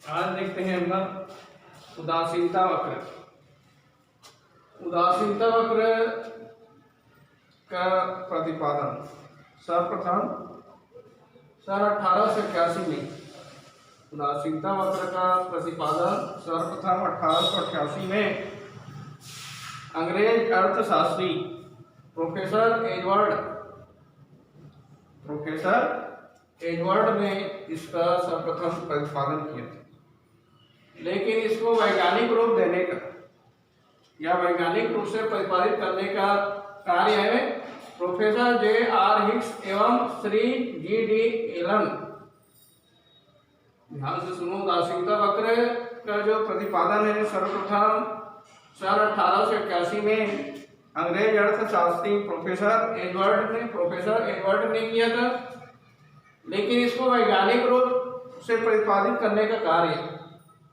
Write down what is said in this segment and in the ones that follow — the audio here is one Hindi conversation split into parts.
आज देखते हैं हम उदासीनता वक्र। उदासीनता वक्र का प्रतिपादन सर्वप्रथम सन 1881 में उदासीनता वक्र का प्रतिपादन सर्वप्रथम 1888 में अंग्रेज अर्थशास्त्री प्रोफेसर एडवर्ड ने इसका सर्वप्रथम प्रतिपादन किया था। लेकिन इसको वैज्ञानिक रूप देने का या वैज्ञानिक रूप से प्रतिपादित करने का कार्य है प्रोफेसर J.R. हिक्स एवं श्री G.D. एलन। ध्यान से सुनो, उदासीनता वक्र का जो प्रतिपादन है सर्वप्रथम सन 1881 में अंग्रेज अर्थशास्त्री प्रोफेसर एडवर्ड ने किया था। लेकिन इसको वैज्ञानिक रूप से प्रतिपादित करने का कार्य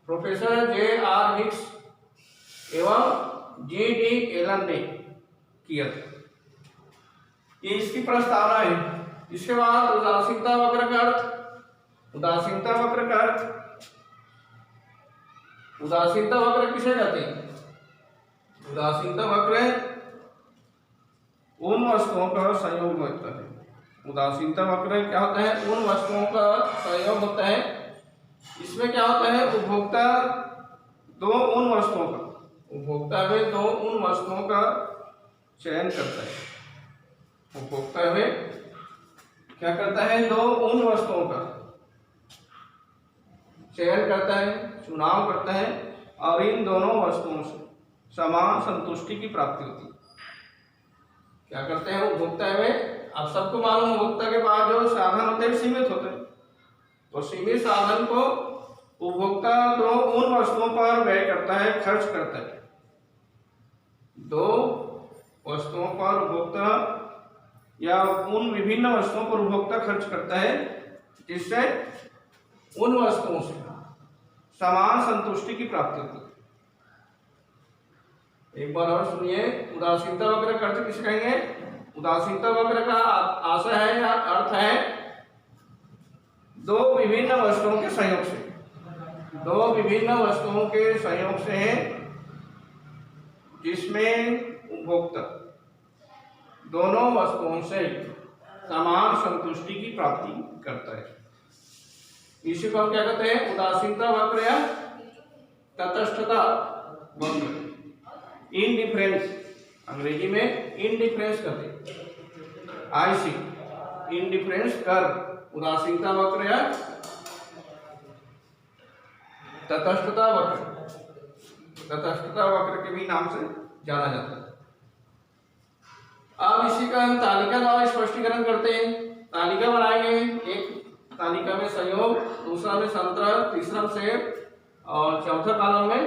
प्रोफेसर J.R. हिक्स एवं G.D. एलन ने किया था। ये इसकी प्रस्तावना है। इसके बाद उदासीनता वक्र का अर्थ उदासीनता वक्र किसे कहते हैं? उदासीनता वक्र उन वस्तुओं का संयोग होता है। उदासीनता वक्र क्या होता है? उन वस्तुओं का संयोग होता है। इसमें क्या होता है? उपभोक्ता दो उन वस्तुओं का चयन करता है। उपभोक्ता में क्या करता है? दो उन वस्तुओं का चयन करता है, चुनाव करता है और इन दोनों वस्तुओं से समान संतुष्टि की प्राप्ति होती है। क्या करते हैं उपभोक्ता में? आप सबको मालूम, उपभोक्ता के पास जो साधन होते हैं सीमित होते हैं, तो सीमित साधन को उपभोक्ता दो उन वस्तुओं पर व्यय करता है, खर्च करता है। दो वस्तुओं पर उपभोक्ता या उन विभिन्न वस्तुओं पर उपभोक्ता खर्च करता है जिससे उन वस्तुओं से समान संतुष्टि की प्राप्ति होती है। एक बार और सुनिए, उदासीनता वक्र का अर्थ किसे कहेंगे? उदासीनता वक्र का आशय है या अर्थ है दो विभिन्न वस्तुओं के संयोग से जिसमें उपभोक्ता दोनों वस्तुओं से समान संतुष्टि की प्राप्ति करता है। इसी को हम क्या कहते हैं? उदासीनता वक्र या तटस्थता वक्र। इनडिफरेंस, अंग्रेजी में इनडिफरेंस कहते हैं। IC इनडिफरेंस कर उदासीनता वक्र या तटस्थता वक्र के भी नाम से जाना जाता है। अब इसी का हम तालिका द्वारा स्पष्टीकरण करते हैं। तालिका बनाएंगे, एक तालिका में संयोग, दूसरा में संतरण, तीसरा में सेव और चौथा कॉलम में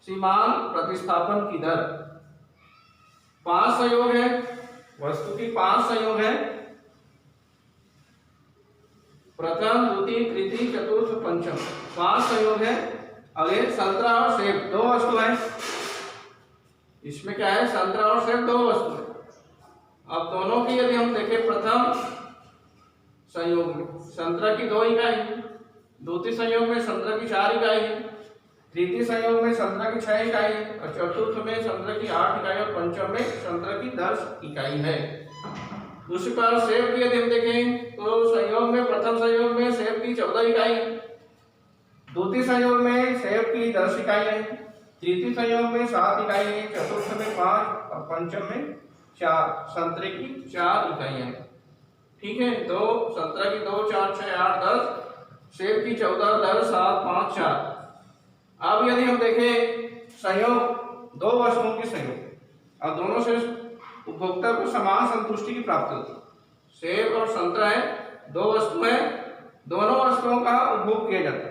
सीमांत प्रतिस्थापन की दर। 5 संयोग है, वस्तु की 5 संयोग है। प्रथम, द्वितीय, तृतीय, चतुर्थ, पंचम, 5 संयोग है। अगले संतरा और सेब 2 वस्तु है। इसमें क्या है? संतरा और सेब 2 वस्तु है। अब दोनों की यदि हम देखें, प्रथम संयोग में संतरा की 2 इकाई है, द्वितीय संयोग में संतरा की 4 इकाई है, तृतीय संयोग में संतरा की 6 इकाई है और चतुर्थ में संतरा की 8 इकाई और पंचम में संतरा की 10 इकाई है। दूसरी बार सेब की यदि हम देखें तो संयोग में प्रथम संयोग में सेब की 14 इकाई है, द्वितीय संयोग में सेब की 10 इकाई है, तृतीय संयोग में 7 इकाई है, चतुर्थ में 5 और पंचम में 4, संतरे की 4 इकाइयां हैं। ठीक है, तो संतरा की 2, 4, 6, 8, 10, सेब की 14, 10, 7, 5, 4। अब यदि हम देखें संयोग, 2 वस्तुओं के संयोग और दोनों से उपभोक्ता को समान संतुष्टि की प्राप्ति होती है। सेब और संतरा है, 2 वस्तु है, दोनों वस्तुओं का उपभोग किया जाता है।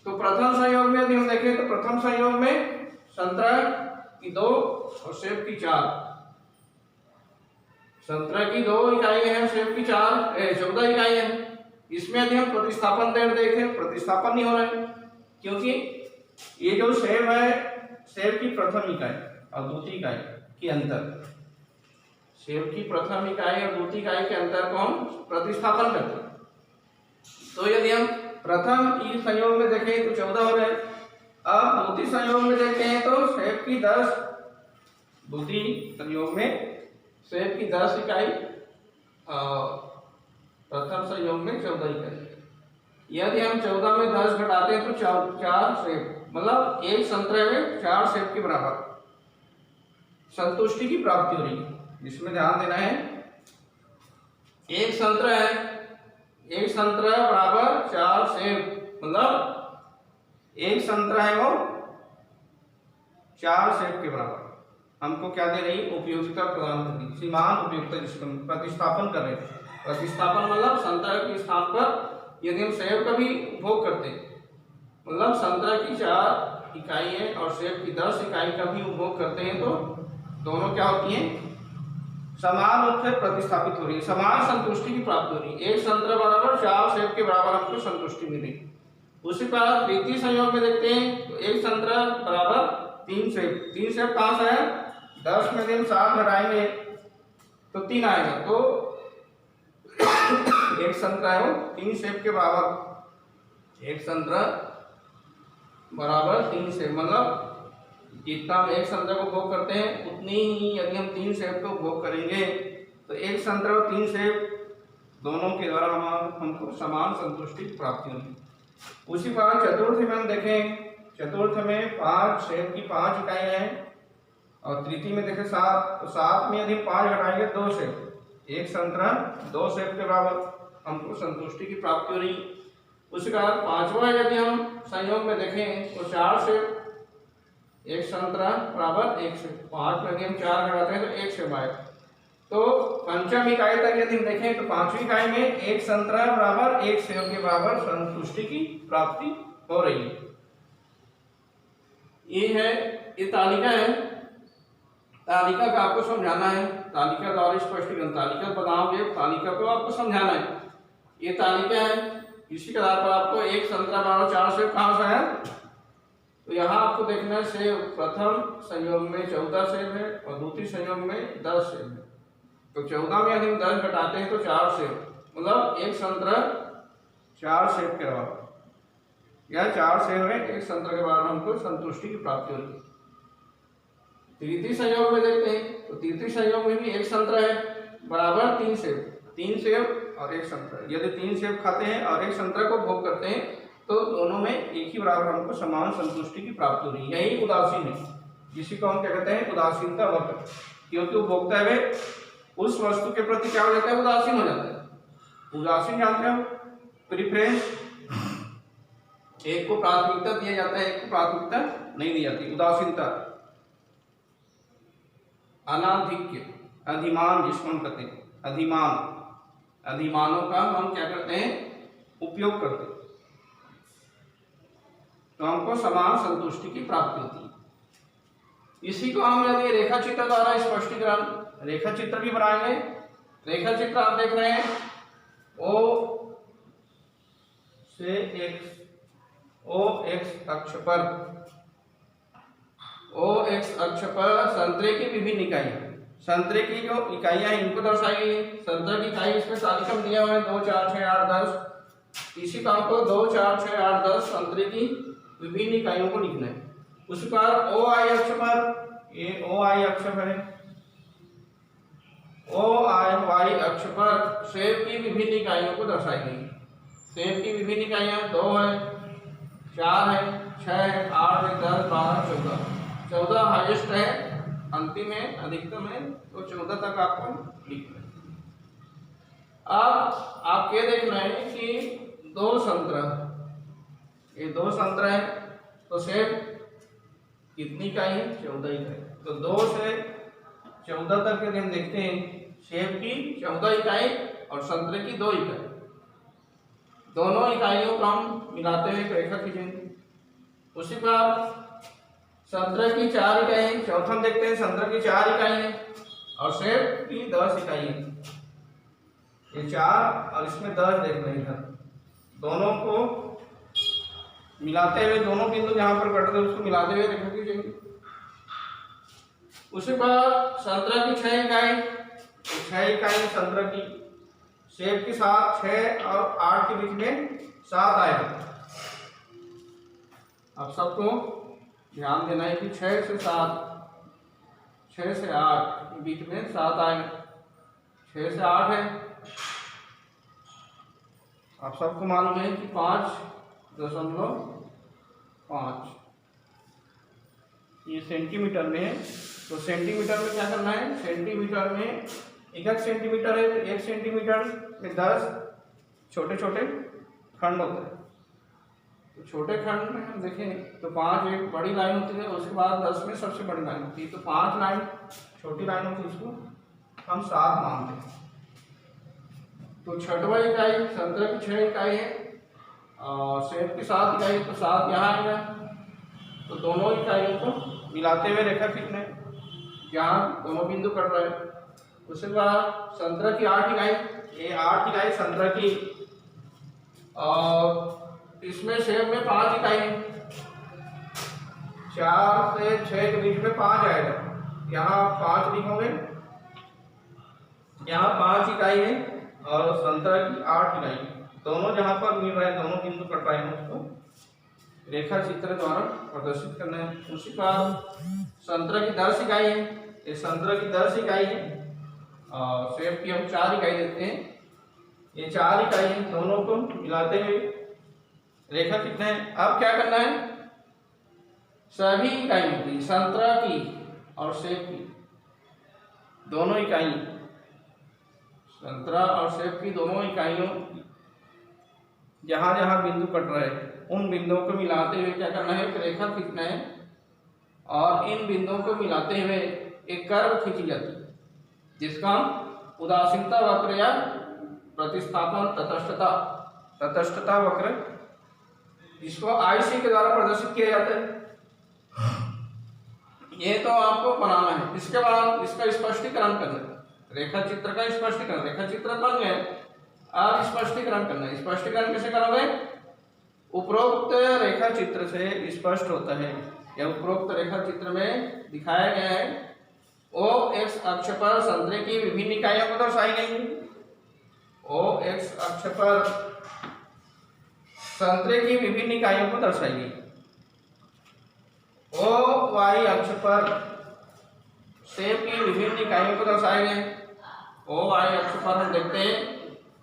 तो प्रथम संयोग में यदि हम देखें तो प्रथम संयोग में संतरा की 2 और सेब की 4। संतरा की 2 इकाई है, सेब की 14 इकाई है। इसमें यदि हम प्रतिस्थापन दर देखें, प्रतिस्थापन नहीं हो रहा है क्योंकि ये जो सेब है, सेब की प्रथम इकाई और द्वितीय इकाई के अंतर, सेब की प्रथम इकाई और द्वितीय इकाई के अंतर को हम प्रतिस्थापन करते हैं। तो यदि हम प्रथम ई संयोग में देखें तो 14 हो गए। अब द्वितीय संयोग में देखते हैं तो शेप की 10, द्वितीय संयोग में शेप की 10 इकाई और प्रथम संयोग में 14 इकाई। यदि हम 14 में 10 घटाते हैं तो 4 शेप, मतलब एक संतरे में 4 शेप के बराबर संतुष्टि की प्राप्ति हो रही है। इसमें ध्यान देना है, एक संतरा है, एक संतरा बराबर 4 सेब, मतलब एक संतरा है वो 4 सेब के बराबर। हमको क्या दे रही, उपयोगिता प्रदान कर रही, सीमांत उपयोगिता, जिसको प्रतिस्थापन कर रहे हैं। प्रतिस्थापन मतलब संतरा के स्थान पर यदि हम सेब का भी उपभोग करते हैं, मतलब संतरा की 4 इकाई है और सेब की 10 इकाई का भी उपभोग करते हैं, तो दोनों क्या होती हैं, समान रूप से प्रतिस्थापित हो रही है, समान संतुष्टि की प्राप्ति हो रही है। एक संतरा बराबर 4 सेब के बराबर हमको संतुष्टि मिली। उसी प्रकार तृतीय संयोग में देखते हैं तो एक संतरा बराबर 3 सेब। 3 सेब कहाँ से है, 10 में दिन 7 घटाएंगे तो 3 आएगा, तो एक संतरा है वो 3 सेब के बराबर। एक संतरा बराबर 3 सेब, मतलब जितना हम एक संतरा को उपभोग करते हैं उतनी ही यदि हम 3 सेब को उपभोग करेंगे तो एक संतरा और 3 सेब दोनों के द्वारा हमको समान संतुष्टि की प्राप्ति होगी। उसी प्रकार चतुर्थ में हम देखें, चतुर्थ में 5 सेब की 5 इकाई है और तृतीय में देखें 7, तो 7 में यदि 5 घटाएंगे 2 सेब, एक संतरा 2 सेब के बराबर हमको संतुष्टि की प्राप्ति हो रही। उसी प्रकार पांचवा यदि हम संयोग में देखें तो 4 सेब, एक संतरा बराबर 1 सेब। 5 में यदि हम 4 घटाते हैं तो 1 सेब आएगा। तो पंचम इकाई तक यदि हम देखें तो 5वीं इकाई में एक संतरा बराबर 1 सेब के बराबर संतुष्टि की प्राप्ति हो रही है। ये है, ये तालिका है, तालिका का आपको समझाना है, तालिका द्वारा स्पष्टीकरण, तालिका बनाओगे, तालिका को आपको समझाना है। ये तालिका है, इसी के आधार पर आपको एक संतरा बराबर 4 सेब कहाँ से है, तो यहाँ आपको देखना है प्रथम संयोग में 14 सेब है और द्वितीय संयोग में 10 सेब है। तो 14 में यदि हम 10 घटाते हैं तो 4 सेब, मतलब एक संतरा 4 सेब के बराबर, या 4 सेब में एक संतरा के बराबर हमको संतुष्टि की प्राप्ति हो रही है। तृतीय संयोग में देखते हैं तो तृतीय संयोग में भी एक संतरा है बराबर 3 सेब, 3 सेब और एक संतरा। यदि 3 सेब खाते हैं और एक संतरा को भोग करते हैं तो दोनों में एक ही बराबर हमको समान संतुष्टि की प्राप्ति हो रही है। यही उदासीन है, जिसी को हम क्या कहते हैं, उदासीनता वक्र, क्योंकि उपभोक्ता है उस वस्तु के प्रति क्या हो जाता है, उदासीन हो जाता है। उदासीन जानते हो, प्रिफरेंस, एक को प्राथमिकता दिया जाता है, एक को प्राथमिकता नहीं दी जाती, उदासीनता। अनाधिक्य, अधिमान जिसको हम कहते हैं, अधिमान, अधिमानों का हम क्या करते हैं, उपयोग करते हैं, तो हमको समान संतुष्टि की प्राप्ति होती है। इसी को हम यदि रेखा चित्र द्वारा स्पष्टीकरण, रेखा चित्र भी बनाएंगे। रेखा चित्र आप देख रहे हैं, O से OX अक्ष पर, OX अक्ष पर संतरे की विभिन्न इकाइयां, संतरे की जो इकाइयां हैं इनको दर्शाई गई है। संतरे की इकाई इसमें तालिका में दिया हुआ है 2, 4, 6, 8, 10। इसी काम को 2, 4, 6, 8, 10 संतरे की विभिन्न इकाइयों को लिखना है। उस पर OI अक्ष पर, ये OI अक्ष है, OI अक्ष पर सेब की विभिन्न इकाइयों को दर्शाई गई। सेब की विभिन्न इकाइयां 2 है, 4 है, 6 है, 8 है, 10, 12, 14। 14 हाईएस्ट है, अंतिम है, अधिकतम है, तो 14 तक आपको लिखना है। अब आप ये देखना है कि 2 संतरा, ये 2 संतरा है, तो सेब कितनी इकाई है, 14 इकाई। तो 2 से 14 तक यदि हम देखते हैं, सेब की 14 इकाई और संतरे की 2 इकाई, दोनों इकाइयों को हम मिलाते हुए रेखा खींचेंगे। उसी पर संतरे की 4 इकाई, चौथा देखते हैं संतरे की 4 इकाई है और सेब की 10 इकाई है। ये 4 और इसमें 10 देख रहे हैं, दोनों को मिलाते हुए, दोनों बिंदु जहां पर कटते हैं उसको मिलाते हुए रेखा खींचेंगे। उसी पर संतरा की 6 इकाई, 6 इकाई संतरा की, शेप के साथ 6 और 8 के बीच में 7 आएगा। अब सबको ध्यान देना है कि 6 से 8 के बीच में 7 आएगा। 6 से 8 है। आप सबको मालूम है कि 5.5 ये सेंटीमीटर में है। तो सेंटीमीटर में क्या करना है, सेंटीमीटर में 1 सेंटीमीटर है, 1 सेंटीमीटर में 10 छोटे छोटे खंड होते हैं। तो छोटे खंड में हम देखें तो 5 एक बड़ी लाइन होती है, उसके बाद 10 में सबसे बड़ी लाइन होती है। तो 5 लाइन छोटी लाइन होती है, इसको हम 7 मानते हैं। तो 6वां इकाई संतरे की 6 इकाई है और सेब की 7 इकाई, तो 7 यहाँ आएगा। तो दोनों इकाइयों को मिलाते हुए रेखा खींचना है जहाँ दोनों बिंदु कट रहे हैं। उसके बाद संतरा की 8 इकाई, ये 8 इकाई संतरा की, और इसमें सेब में 5 इकाई है। 4 से 6 के बीच में 5 आएगा। यहाँ 5 लिखोगे, यहाँ 5 इकाई है और संतरा की 8 इकाई। दोनों जहाँ पर मिल रहे हैं, दोनों बिंदु कट रहे हैं, उसको रेखा चित्र द्वारा प्रदर्शित करना है। उसी बाद संतरा की 10 इकाई है, ये संतरा की 10 इकाई है और सेब की हम 4 इकाई देते हैं। ये 4 इकाई है, दोनों को मिलाते हुए रेखा खींचना है। अब क्या करना है, सभी इकाइयों की, संतरा की और सेब की दोनों इकाई, संतरा और सेब की दोनों इकाइयों जहां जहां बिंदु कट रहे हैं उन बिंदुओं को मिलाते हुए क्या करना है, एक रेखा खींचना है और इन बिंदुओं को मिलाते हुए एक कर्व खींची जाती है जिसका उदासीनता वक्र या प्रतिस्थापन तटस्थता वक्र, जिसको IC के द्वारा प्रदर्शित किया जाता है। ये तो आपको बनाना है। इसके बाद इसका स्पष्टीकरण करना है, रेखा चित्र का स्पष्टीकरण। रेखा चित्र बन गए, अब स्पष्टीकरण करना है। स्पष्टीकरण कैसे करोगे, उपरोक्त रेखा चित्र से स्पष्ट होता है। यह उपरोक्त रेखा चित्र में दिखाया गया है OX अक्ष पर संतरे की विभिन्न इकाइयों को दर्शाई गई है। OX अक्ष पर संतरे की विभिन्न इकाइयों को दर्शाई गई। OY अक्ष पर सेब की विभिन्न इकाइयों को दर्शाए गए। OY अक्ष पर हम देखते हैं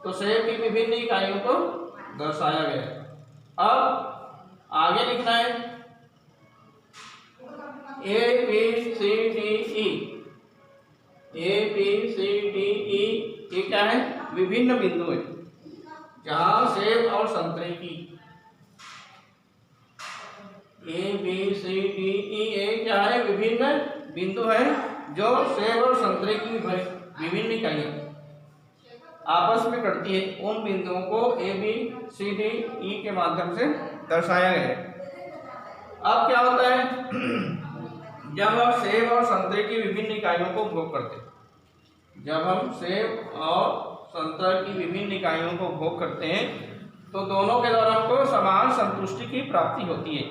तो सेब की विभिन्न इकाइयों को दर्शाया गया है। अब आगे लिखना है ABCDE। ABCDE ये क्या है, विभिन्न बिंदु है जहां सेब और संतरे की ABCDE ये क्या है, विभिन्न बिंदु है जो सेब और संतरे की विभिन्न इकाइयां आपस में करती है। उन बिंदुओं को ABCDE के माध्यम से दर्शाया गया है। अब क्या होता है, जब हम सेब और संतरे की विभिन्न इकाइयों को भोग करते हैं, जब हम सेब और संतरा की विभिन्न इकाइयों को भोग करते हैं तो दोनों के द्वारा हमको समान संतुष्टि की प्राप्ति होती है।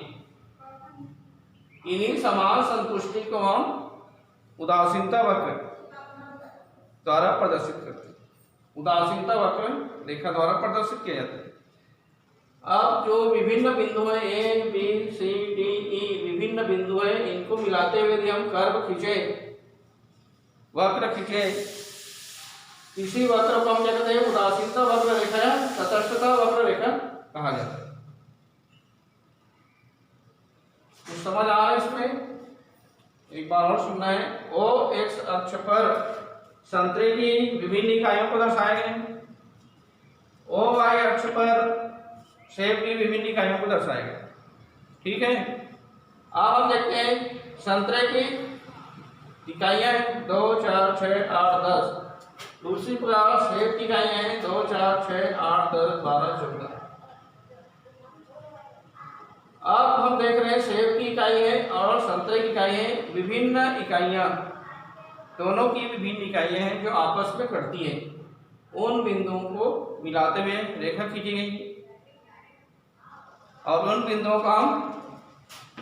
इन्हीं समान संतुष्टि को हम उदासीनता वक्र द्वारा प्रदर्शित करते हैं। उदासीनता वक्र रेखा द्वारा प्रदर्शित किया जाता है। अब जो विभिन्न बिंदु है ABCDE विभिन्न बिंदु है, इनको मिलाते हुए यदि हम कर्व खींचे, वक्र खींचे, इसी वक्र को हम क्या कहते हैं, उदासीनता वक्र रेखा या तटस्थता वक्र रेखा कहा जाता है। कुछ समझ आ रहा है इसमें, एक बार और सुनना है। OX अक्ष पर संतरे की विभिन्न इकाइयों को दर्शाया गया। OY अक्ष पर सेब की विभिन्न इकाइयों को दर्शाया गया। ठीक है, अब हम देखते हैं संतरे की इकाइयां 2, 4, 6, 8, 10। दूसरी प्रकार सेब की इकाइयां हैं 2, 4, 6, 8, 10, 12, 14। अब हम देख रहे हैं सेब की इकाई है और संतरे की इकाई है, विभिन्न इकाइयां, दोनों की विभिन्न इकाइयां हैं जो आपस में करती हैं। उन बिंदुओं को मिलाते हुए रेखा खींची गई और उन बिंदुओं को हम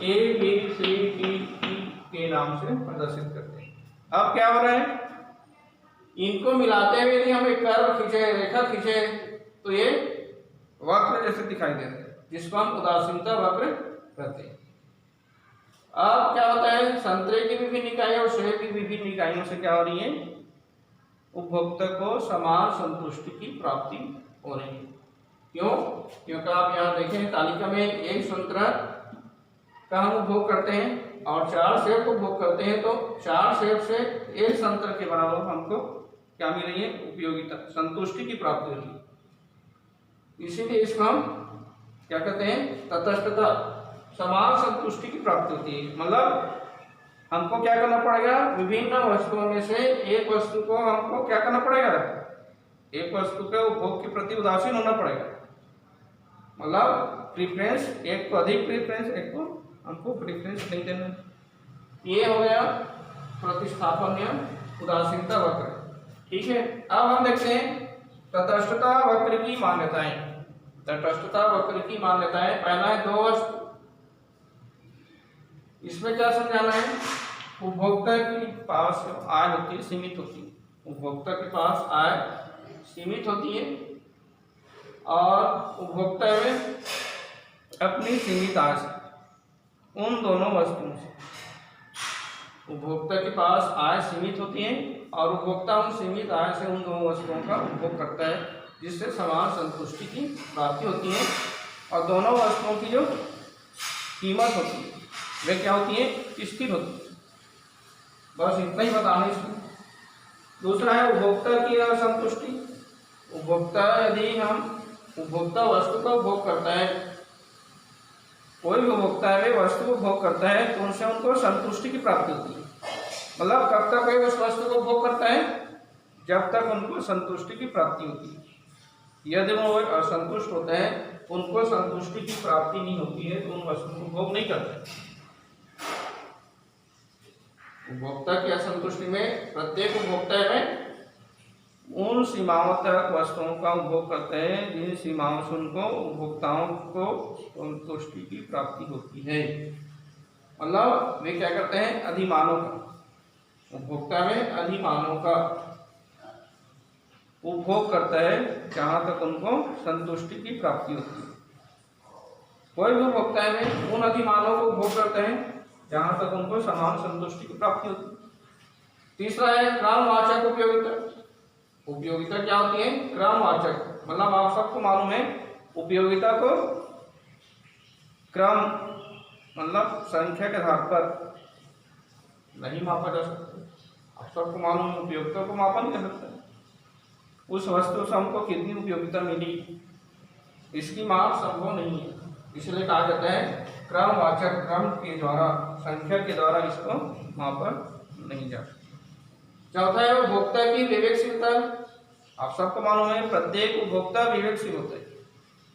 ABCDE के नाम से प्रदर्शित करते हैं। अब क्या हो रहा है, इनको मिलाते हुए यदि हम एक कर्व खींचे, रेखा खींचे, तो ये वक्र जैसे दिखाई देते हैं, जिसको हम उदासीनता वक्र कहते हैं। अब क्या होता है, संतरे की विभिन्न इकाइयों और सेब की विभिन्न इकाइयों से क्या हो रही है, उपभोक्ता को समान संतुष्टि की प्राप्ति हो रही है। क्यों? क्योंकि आप यहाँ देखें तालिका में एक संतरा का हम उपभोग करते हैं और 4 सेब को उपभोग करते हैं, तो 4 सेब से एक संतरा के बराबर हमको क्या मिल रही है, उपयोगिता, संतुष्टि की प्राप्ति हो रही है। इसीलिए इसको हम क्या कहते हैं, तटस्थता, समान संतुष्टि की प्राप्ति होती है। मतलब हमको क्या करना पड़ेगा, विभिन्न वस्तुओं में से एक वस्तु को हमको क्या करना पड़ेगा, एक वस्तु के उपभोग के प्रति उदासीन होना पड़ेगा। मतलब प्रेफरेंस, एक को अधिक प्रेफरेंस, एक को हमको प्रेफरेंस नहीं देना। ये हो गया प्रतिस्थापन नियम, उदासीनता वक्र। ठीक है, अब हम देखते हैं तटस्थता वक्र की मान्यताएं। तटस्थता वक्र की मान्यताएं, पहला है 2 वस्तु। इसमें क्या समझाना है, उपभोक्ता के पास आय होती है, सीमित होती है। उपभोक्ता के पास आय सीमित होती है और उपभोक्ता में अपनी सीमित आय से, उन दोनों वस्तुओं से, उपभोक्ता के पास आय सीमित होती है और उपभोक्ता उन सीमित आय से उन दोनों वस्तुओं का उपभोग करता है, जिससे समान संतुष्टि की प्राप्ति होती है। और दोनों वस्तुओं की जो कीमत होती है वे क्या होती है, स्थिर होती है। बस इतना ही बताना इसमें। दूसरा है उपभोक्ता की असंतुष्टि। उपभोक्ता, यदि हम उपभोक्ता वस्तु का उपभोग करता है, कोई भी उपभोक्ता है वे वस्तु को उपभोग करता है, तो उनसे उनको संतुष्टि की प्राप्ति होती है। मतलब कब तक कोई उस वस्तु को उपभोग करता है, जब तक उनको संतुष्टि की प्राप्ति होती है। यदि वो असंतुष्ट होते हैं, उनको संतुष्टि की प्राप्ति नहीं होती है, तो उन वस्तु को उपभोग नहीं करते। उपभोक्ता की असंतुष्टि में प्रत्येक उपभोक्ता में उन सीमाओं तक वस्तुओं का उपभोग करते हैं जिन सीमाओं से उनको उपभोक्ताओं को संतुष्टि की प्राप्ति होती है। मतलब वे क्या करते हैं, अधिमानों का, उपभोक्ता में अधिमानों का उपभोग करता है जहाँ तक उनको संतुष्टि की प्राप्ति होती है। कोई भी उपभोक्ता में उन अधिमानों को उपभोग करते हैं जहाँ तक उनको समान संतुष्टि की प्राप्ति होती है। तीसरा है क्रमवाचक उपयोगिता। उपयोगिता क्या होती है, क्रमवाचक। मतलब आप सबको मालूम है उपयोगिता को क्रम, मतलब संख्या के आधार पर नहीं मापा जा सकता। आप सबको मालूम है उपयोगिता को मापा नहीं जा सकता। उस वस्तु से हमको कितनी उपयोगिता मिली, इसकी माप संभव नहीं है। इसलिए कहा जाता है क्रमवाचक, क्रम के द्वारा, संख्या के द्वारा इसको मापा नहीं जा सकता। चौथा है उपभोक्ता की विवेकशीलता। आप सबको मालूम है प्रत्येक उपभोक्ता विवेकशील होता है।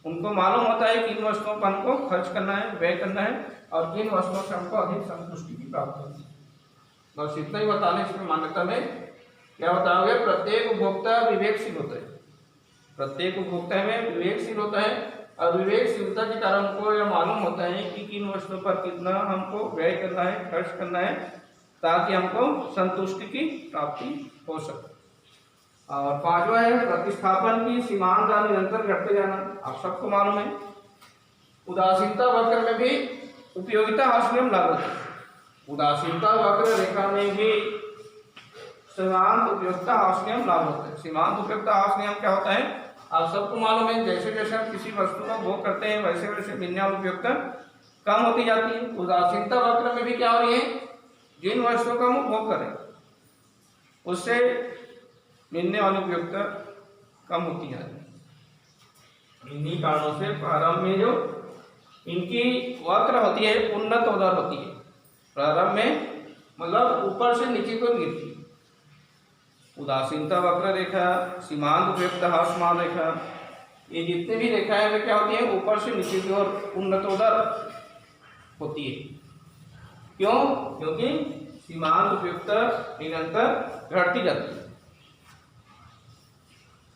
उनको मालूम होता है किन वस्तुओं पर हमको खर्च करना है, व्यय करना है, और किन वस्तुओं से हमको अधिक संतुष्टि की प्राप्ति होती है। बस इतना ही बताने इसमें मान्यता में क्या बताओगे, प्रत्येक उपभोक्ता विवेकशील होता है। प्रत्येक उपभोक्ता में विवेकशील होता है और विवेकशीलता के कारण उनको यह मालूम होता है कि किन वस्तुओं पर कितना हमको व्यय करना है, खर्च करना है, ताकि हमको संतुष्टि की प्राप्ति हो सके। और पांचवा है प्रतिस्थापन की सीमांत निरंतर घटते जाना। आप सबको मालूम है उदासीनता वक्र में भी उपयोगिता हास नियम लागू होता है। उदासीनता वक्र रेखा में भी सीमांत उपयोगिता हास नियम लागू होता है। सीमांत उपयोगिता हास नियम क्या होता है, आप सबको मालूम है जैसे जैसे हम किसी वस्तु का उपभोग करते हैं वैसे वैसे मिलने वाली उपयोगिता कम होती जाती है। उदासीनता वक्र में भी क्या हो रही है, जिन वस्तुओं का हम उपभोग करें उससे मिलने वाली उपयोगिता कम होती जाती है। इन्हीं कारणों से प्रारंभ में जो इनकी वक्र होती है उन्नत उदर होती है। प्रारंभ में मतलब ऊपर से नीचे को गिरती है। उदासीनता वक्र रेखा, सीमांत उपयोगिता हासमान रेखा, ये जितने भी रेखाएं वे क्या होती है, ऊपर से नीचे की ओर उन्नतोदर होती है। क्यों? क्योंकि सीमांत उपयोगिता निरंतर घटती जाती है।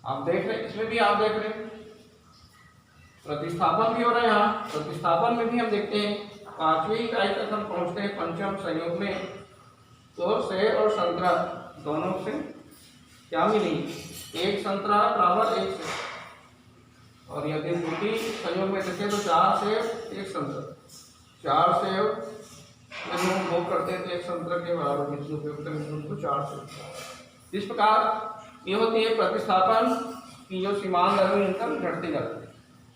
आप देख रहे, इसमें भी आप देख रहे प्रतिस्थापन भी हो रहा है। यहाँ प्रतिस्थापन में भी हम देखते हैं 5वीं इकाई तक हम पहुंचते हैं पंचम संयोग में, तो सेब और संतरा दोनों से क्या मिलेगी, एक संतरा बराबर एक सेब। और यदि द्वितीय संयोग में देखें तो 4 सेब 1 संतरा, 4 सेब यदि हम भोग करते हैं तो 1 संतरा के बराबर मिलती उपयुक्त मिलती उनको 4 सेब। इस प्रकार ये होती है प्रतिस्थापन की जो सीमांत दर में इनकम घटती जाती है,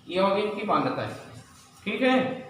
ये होगी इनकी मान्यता है। ठीक है।